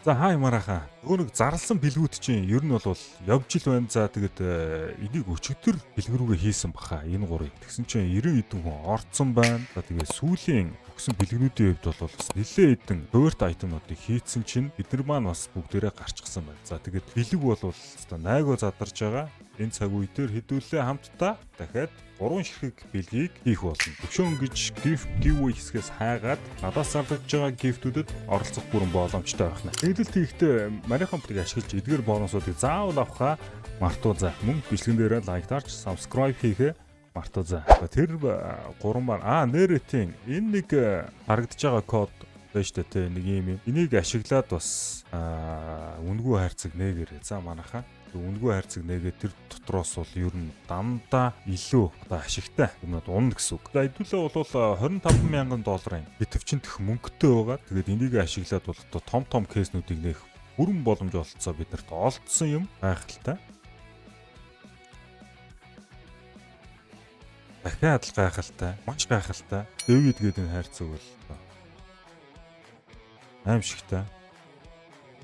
За хаа ямаараха. Нөгөө нэг зарлсан бэлгүүд чинь ер нь бол явж ил байна. За тэгээд энийг өчигдөр бэлгэрүүгээ хийсэн баха. Энэ гурыг. Тэгсэн чинь 90 хэдэн хүн орцсон байна. За тэгээд сүүлийн өгсөн бэлгэрүүдийн хувьд бол бас нэлээд хэдэн хуваарт айтемнуудыг хийцэн чинь бид нар маань бас бүгдээрээ гарчсан байна. За тэгээд бэлэг бол өстой найгоо задарж байгаа. Энэ цаг үе дээр хэдүүлээ хамтдаа дахиад 3 ширхэг бэлгийг хийх болно. Төвшөн гэж giveaway хэсгээс хайгаад надаас зарлаж байгаа гифтүүдэд оролцох бүрэн боломжтой байна. Тэгэлэлт хийхдээ Marion Pop-ыг ашиглаж эдгээр бонусуудыг заавал авахаа мартуузаа. Мөн бичлэгэн дээр лайктаарч subscribe хийхээ мартуузаа. Тэр 3 маань нэрэтийн энэ нэг харагдаж байгаа код байж тээ нэг юм. Энийг ашиглаад бас үнгүү хайрцаг нээгэр. За манайхаа үнгүү хайрцаг нэгээд тэр дотроос бол ер нь дандаа илүү одоо ашигтай юмнууд унна гэсэн үг. За хэдүүлээ бол $25,000 идэвхжинтэх мөнгөтэй байгаа. Тэгээд энийг ашиглаад бол одоо том кейснүүдийг нээх бүрэн боломж олцоо биднэрт олдсон юм гайхалтай. Дахиад л гайхалтай, маш гайхалтай. Дэвид гэдэг энэ хайрцаг бол аимшигтай.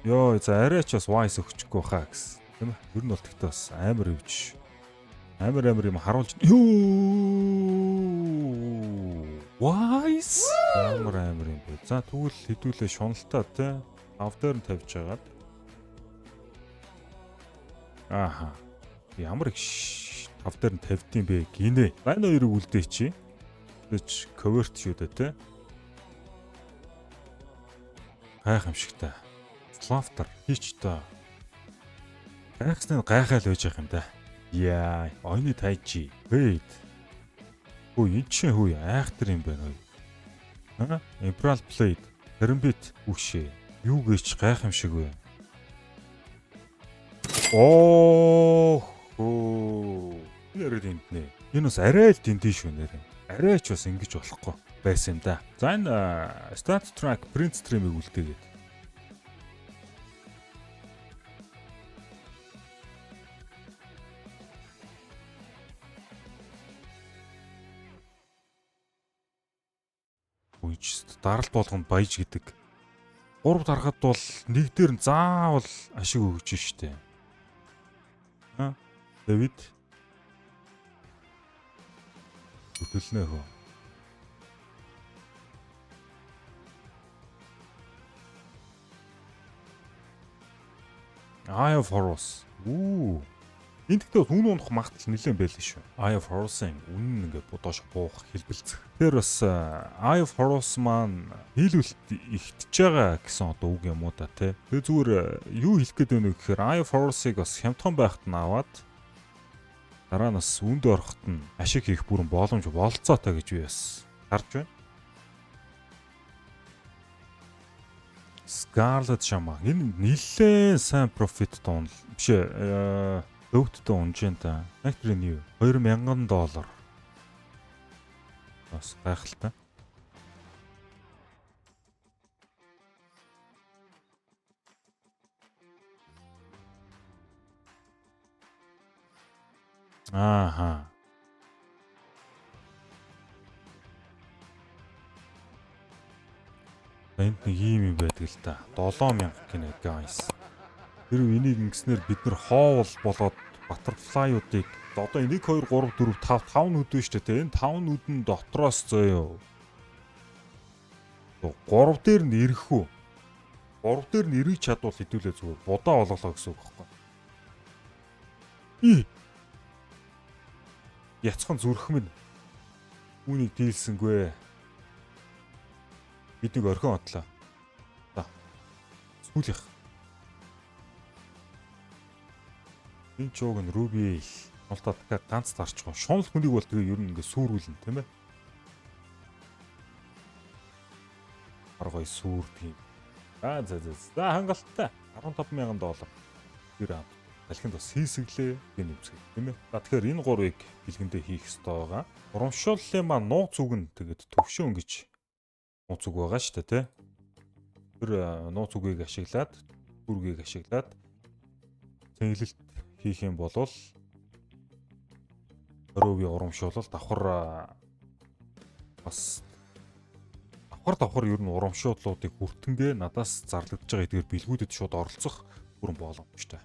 Йоо за арайч бас вайс өгчихгүй хаа гэсэн. Тийм ээ. Ер нь бол тэгтээ бас амар өвч. Амар юм харуулж. Юу! Wise. Амар юм бэ. За тэгвэл хэдүүлээ шуналтай те. Автер нь тавьж агаад. Аха. Ямар их автер нь тавьдсан бэ гинэ. Байна хоёрыг үлдээ чи. Тэч коверт шүү дээ те. Гайхамшигтай. Слафтер хийч та. Гайхснаа гайхаал байж байгаа юм да. Яа, ойны тайчи. Wait. Хөө энэ чинь хөө айхтар юм байна уу? Emerald Blade. Hermit үшээ. Юу гэж гайхамшиг вэ? Нэрээд энднэ. Энэ бас арай л дэнтэй шүү нэрэ. Арайч бас ингэж болохгүй байсан юм да. За энэ Stat Track Print Stream-ийг үлдээгээд. Даралт болгонд баяж гэдэг. 3 дарахад бол нэг дээр нь заавал ашиг өгч штэ. Дэвид. Хөтөлнө хөө. Eye of Horus. Энд гэхдээ үнэн унах магтал нэлээд байлээ шүү. Eye of Horus-ын үнэн ингээд бодоош буух хэлбэлцэх. Тэр бас Eye of Horus маань хийлүүлэлт ихтэж байгаа гэсэн одоо үг юм уу та тий. Тэгээ зүгээр юу хэлэх гээд байна вэ гэхээр Eye of Horus-ыг бас хямдхан байхад нь аваад дараа нь бас үнд ороход нь ашиг хийх бүрэн боломж болцоотой гэж би бас харж байна. Scarlet Shaman энэ нэлээд сайн profit тоон биш ээ. Өвдөлтөд унжин та. Factory new $2,000. Бас гайхалтай. Ааха. Энд нэг юм байдаг л та. 7,000 гинэ guys. Тэр энийг ингэснээр бид нар хоол болоод butterfly-уудыг одоо 1 2 3 4 5 нүд байна шүү дээ. Энэ 5 нүдэн дотроос зөөё. 3 дээр нь ирэх үү? 3 дээр нь ирэх чадвал хэдүүлээ зүгээр будаа болголоо гэсэн үг байхгүй. Яцхан зүрх минь. Үүнийг дийлсэнгүй. Бид нэг орхин отлоо. За. Сүүлийнх. Энэ чууг нь Ruby шуналтаа ганц тарчгүй. Шунал хүнийг бол тэгээ ер нь ингээ сүрүүлнэ тийм ээ. Аргой сүрдэг. За хангалттай $15,000. Тэр талхинд бас хийсгэлээ би нэмсгэй тийм ээ. За тэгэхээр энэ гурвыг бэлгэндээ хийх хэрэгтэй байгаа. Урамшууллын маань нууц үг нь тэгээд төвшөн гэж нууц үг байгаа шүү дээ тий. Тэр нууц үгийг ашиглаад дүргийг ашиглаад цэнгэлэлт хийх юм бол Ruby урамшуулал давхар давхар ер нь урамшуудлуудыг хүртэнгээ надаас зарлагдж байгаа. Тэгэхээр бэлгүүдэд шууд оролцох бүрэн боломжтой.